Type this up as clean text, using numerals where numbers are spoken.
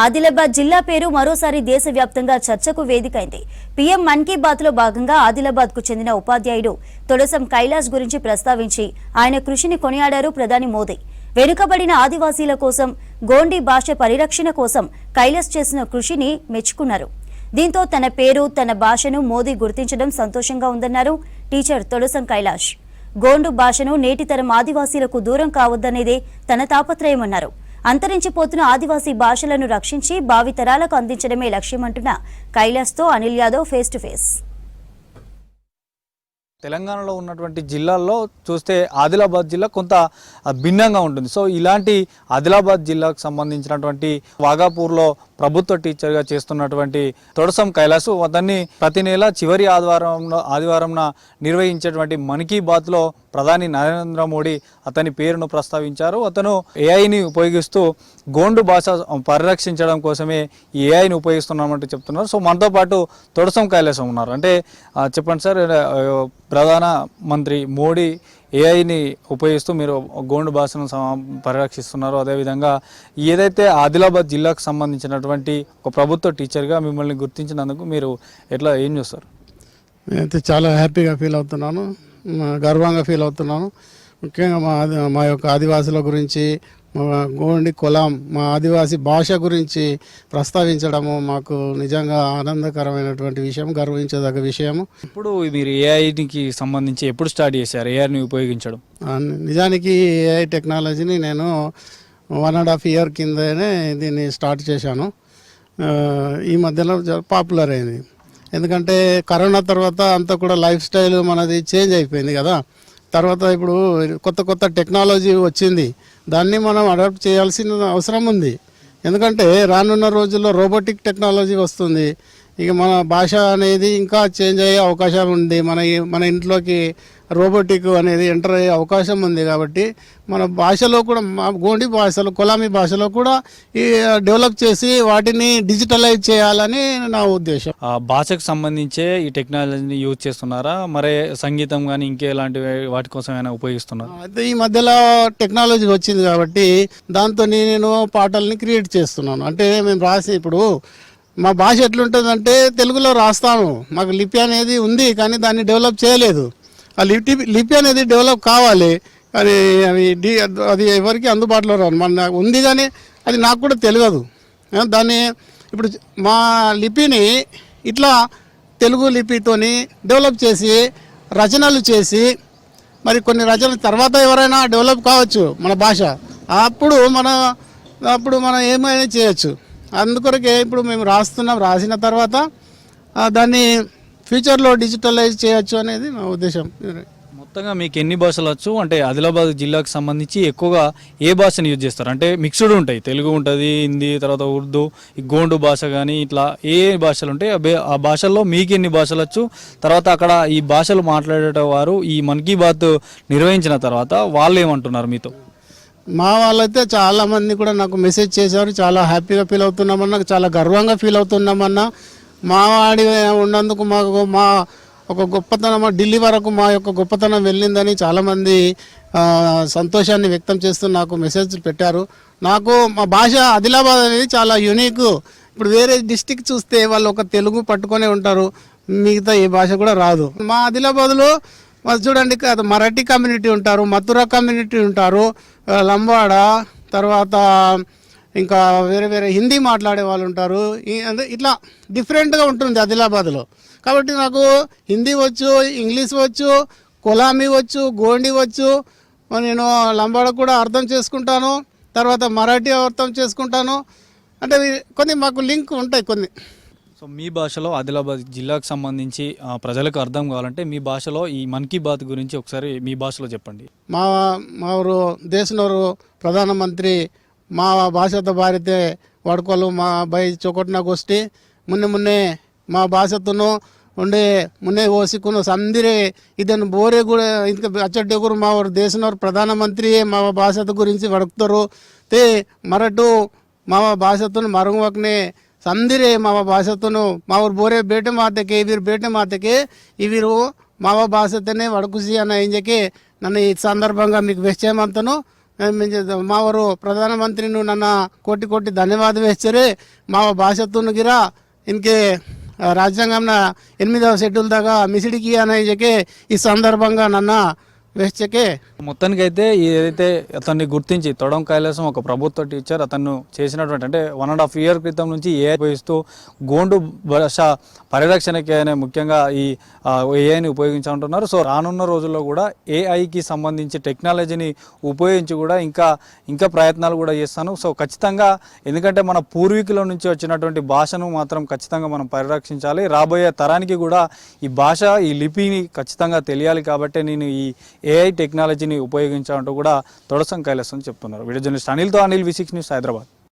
ఆదిలాబాద్ జిల్లా పేరు మరోసారి దేశవ్యాప్తంగా చర్చకు వేదికైంది. పీఎం మన్ కీ బాత్ లో భాగంగా ఆదిలాబాద్ కు చెందిన ఉపాధ్యాయుడు తొడసం కైలాష్ గురించి ప్రస్తావించి ఆయన కృషిని కొనియాడారు ప్రధాని మోదీ. వెనుకబడిన ఆదివాసీల కోసం, గోండి భాష పరిరక్షణ కోసం కైలాష్ చేసిన కృషిని మెచ్చుకున్నారు. దీంతో తన పేరు, తన భాషను మోదీ గుర్తించడం సంతోషంగా ఉందన్నారు టీచర్ తొడసం కైలాష్. గోండు భాషను నేటితరం ఆదివాసీలకు దూరం కావద్దనేదే తన తాపత్రయమన్నారు. అంతరించిపోతున్న ఆదివాసీ భాషలను రక్షించి భావితరాలకు అందించడమే లక్ష్యమంటున్న కైలాష్తో Anil Yadav face to face. తెలంగాణలో ఉన్నటువంటి జిల్లాల్లో చూస్తే ఆదిలాబాద్ జిల్లా కొంత భిన్నంగా ఉంటుంది. సో ఇలాంటి ఆదిలాబాద్ జిల్లాకు సంబంధించినటువంటి వాగాపూర్లో ప్రభుత్వ టీచర్గా చేస్తున్నటువంటి తొడసం కైలాష్ అతన్ని ప్రతి నెల చివరి ఆదివారంన నిర్వహించేటువంటి మన్ కీ బాత్లో ప్రధాని నరేంద్ర మోడీ అతని పేరును ప్రస్తావించారు. అతను ఏఐని ఉపయోగిస్తూ గోండు భాష పరిరక్షించడం కోసమే ఈ ఏఐని ఉపయోగిస్తున్నామంటూ చెప్తున్నారు. సో మనతో పాటు తొడసం కైలాసం ఉన్నారు. అంటే చెప్పండి సార్, ప్రధాన మంత్రి మోడీ ఏఐని ఉపయోగిస్తూ మీరు గోండు భాషను పరిరక్షిస్తున్నారు. అదేవిధంగా ఏదైతే ఆదిలాబాద్ జిల్లాకు సంబంధించినటువంటి ఒక ప్రభుత్వ టీచర్గా మిమ్మల్ని గుర్తించినందుకు మీరు ఏం చూస్తారు? నేనైతే చాలా హ్యాపీగా ఫీల్ అవుతున్నాను, గర్వంగా ఫీల్ అవుతున్నాను. ముఖ్యంగా మా యొక్క ఆదివాసుల గురించి, మా గోండి కులం, మా ఆదివాసీ భాష గురించి ప్రస్తావించడము మాకు నిజంగా ఆనందకరమైనటువంటి విషయం, గర్వించదగ్గ విషయము. ఇప్పుడు మీరు ఏఐకి సంబంధించి ఎప్పుడు స్టార్ట్ చేశారు ఏఐని ఉపయోగించడం? నిజానికి ఏఐ టెక్నాలజీని నేను 1.5 year కిందనే దీన్ని స్టార్ట్ చేశాను. ఈ మధ్యలో పాపులర్ అయింది. ఎందుకంటే కరోనా తర్వాత అంతా కూడా లైఫ్ స్టైల్ మనది చేంజ్ అయిపోయింది కదా. తర్వాత ఇప్పుడు కొత్త టెక్నాలజీ వచ్చింది, దాన్ని మనం అడాప్ట్ చేయాల్సిన అవసరం ఉంది. ఎందుకంటే రానున్న రోజుల్లో రోబోటిక్ టెక్నాలజీ వస్తుంది. ఇక మన భాష అనేది ఇంకా చేంజ్ అయ్యే అవకాశం ఉంది. మన ఇంట్లోకి రోబోటిక్ అనేది ఎంటర్ అయ్యే అవకాశం ఉంది. కాబట్టి మన భాషలో కూడా, మా గోండి భాషలో, కొలామీ భాషలో కూడా ఈ డెవలప్ చేసి వాటిని డిజిటలైజ్ చేయాలని నా ఉద్దేశం. భాషకు సంబంధించే ఈ టెక్నాలజీని యూజ్ చేస్తున్నారా? మరి సంగీతం కానీ ఇంకేలాంటి వాటి కోసం ఏమైనా ఉపయోగిస్తున్నారా? అయితే ఈ మధ్యలో టెక్నాలజీ వచ్చింది కాబట్టి దాంతో నేను పాటల్ని క్రియేట్ చేస్తున్నాను. అంటే మేము రాసి, ఇప్పుడు మా భాష ఎట్లుంటుందంటే తెలుగులో రాస్తాము, మాకు లిపి అనేది ఉంది కానీ దాన్ని డెవలప్ చేయలేదు. ఆ లిపి అనేది డెవలప్ కావాలి, కానీ అది ఎవరికి అందుబాటులో రాదు. మన ఉంది కానీ అది నాకు కూడా తెలియదు. దాన్ని ఇప్పుడు మా లిపిని ఇట్లా తెలుగు లిపితోని డెవలప్ చేసి రచనలు చేసి, మరి కొన్ని రచనల తర్వాత ఎవరైనా డెవలప్ కావచ్చు మన భాష, అప్పుడు మనం ఏమైనా చేయొచ్చు. అందుకొరకే ఇప్పుడు మేము రాసిన తర్వాత దాన్ని ఫ్యూచర్లో డిజిటలైజ్ చేయొచ్చు అనేది నా ఉద్దేశం. మొత్తంగా మీకు ఎన్ని భాషలు వచ్చు? అంటే ఆదిలాబాద్ జిల్లాకు సంబంధించి ఎక్కువగా ఏ భాషను యూజ్ చేస్తారు? అంటే మిక్స్డ్ ఉంటాయి, తెలుగు ఉంటుంది, హిందీ, తర్వాత ఉర్దూ, ఈ గోండు భాష కానీ ఇట్లా ఏ భాషలు ఉంటాయి? ఆ భాషల్లో మీకు ఎన్ని భాషలు వచ్చు? తర్వాత అక్కడ ఈ భాషలు మాట్లాడే వారు ఈ మన్ కీ బాత్ నిర్వహించిన తర్వాత వాళ్ళు ఏమంటున్నారు మీతో? మా వాళ్ళైతే చాలామంది కూడా నాకు మెసేజ్ చేశారు. చాలా హ్యాపీగా ఫీల్ అవుతున్నామన్నా, చాలా గర్వంగా ఫీల్ అవుతున్నామన్నా. మా వాడి ఉన్నందుకు మా ఒక గొప్పతనం, ఢిల్లీ వరకు మా యొక్క గొప్పతనం వెళ్ళిందని చాలామంది సంతోషాన్ని వ్యక్తం చేస్తూ నాకు మెసేజ్ పెట్టారు. నాకు మా భాష ఆదిలాబాద్ అనేది చాలా యూనిక్. ఇప్పుడు వేరే డిస్టిక్ చూస్తే వాళ్ళు ఒక తెలుగు పట్టుకొనే ఉంటారు, మిగతా ఏ భాష కూడా రాదు. మా ఆదిలాబాద్లో చూడండి, మరాఠీ కమ్యూనిటీ ఉంటారు, మథురా కమ్యూనిటీ ఉంటారు, లంబాడ, తర్వాత ఇంకా వేరే హిందీ మాట్లాడే వాళ్ళు ఉంటారు. ఇట్లా డిఫరెంట్గా ఉంటుంది ఆదిలాబాద్లో. కాబట్టి నాకు హిందీ వచ్చు, ఇంగ్లీష్ వచ్చు, కొలామీ వచ్చు, గోండి వచ్చు. నేను లంబాడ కూడా అర్థం చేసుకుంటాను, తర్వాత మరాఠీ అర్థం చేసుకుంటాను. అంటే కొన్ని మాకు లింక్ ఉంటాయి కొన్ని. సో మీ భాషలో ఆదిలాబాద్ జిల్లాకు సంబంధించి ప్రజలకు అర్థం కావాలంటే మీ భాషలో ఈ మన్ కీ బాత్ గురించి ఒకసారి మీ భాషలో చెప్పండి. మా ఊరు దేశనూరు ప్రధానమంత్రి మా భాషతో బారితే వడుకోలు మా బೈ చొకొట్న గోష్ಠಿ ಮುನ್ನೆ మా భాషతోను ఉండే ಮುನ್ನೆ ಓಸಿಕೊಂಡು ಸಂದಿರೆ ಇದನ್ನು ಬೋರೆ ಕೂಡ ಇದಕ್ಕೆ ಅಚ್ಚಡ್ಡೆಗುರು మా ఊరు దేశనూరు ప్రధానమంత్రి మా భాషత గురించి వడుకుతారు. తే మరటు మా భాషతో మరుగువకనే సందిరే మా భాಷತನು ಮಾವರು ಬೋರೆ ಬೇಟೆ ಮಾತಕ್ಕೆ ಇವರು ಬೇಟೆ ಮಾತಕ್ಕೆ ಇವರು ಮಾವ ಭಾಷೆತನೇ వడకుసి అన్న ఏంజకి నన్ను ఈ సందర్భంగా మీకు విషయమంతను మావారు ప్రధానమంత్రి ನನ್ನ కోటి కోటి ధన్యవాదాలు వేచ్చరే మా భాషతునుగిరా ఇన్కే రాజ్యాంగంన 8వ షెడ్యూల్ దాకా మిసిడికి అనేది ఈ సందర్భంగా నన్న వేచ్చకే మొత్తానికైతే ఏదైతే అతన్ని గుర్తించి తొడం కైలాసం ఒక ప్రభుత్వ టీచర్ అతను చేసినటువంటి అంటే 1.5 year క్రితం నుంచి ఏఐ ఉపయోగిస్తూ గోండు భాష పరిరక్షణకి అనే ముఖ్యంగా ఈ ఏఐని ఉపయోగించుకుంటున్నారు. సో రానున్న రోజుల్లో కూడా ఏఐకి సంబంధించి టెక్నాలజీని ఉపయోగించి కూడా ఇంకా ప్రయత్నాలు కూడా చేస్తాను. సో ఖచ్చితంగా ఎందుకంటే మన పూర్వీకుల నుంచి వచ్చినటువంటి భాషను మాత్రం ఖచ్చితంగా మనం పరిరక్షించాలి. రాబోయే తరానికి కూడా ఈ భాష ఈ లిపిని ఖచ్చితంగా తెలియాలి. కాబట్టి నేను ఈ ఏఐ టెక్నాలజీని ఉపయోగించాలంటూ కూడా తొడసం కైలాసం చెప్తున్నారు. వీడియో జర్నలిస్ట్ అనిల్తో అనిల్ V6 న్యూస్ హైదరాబాద్.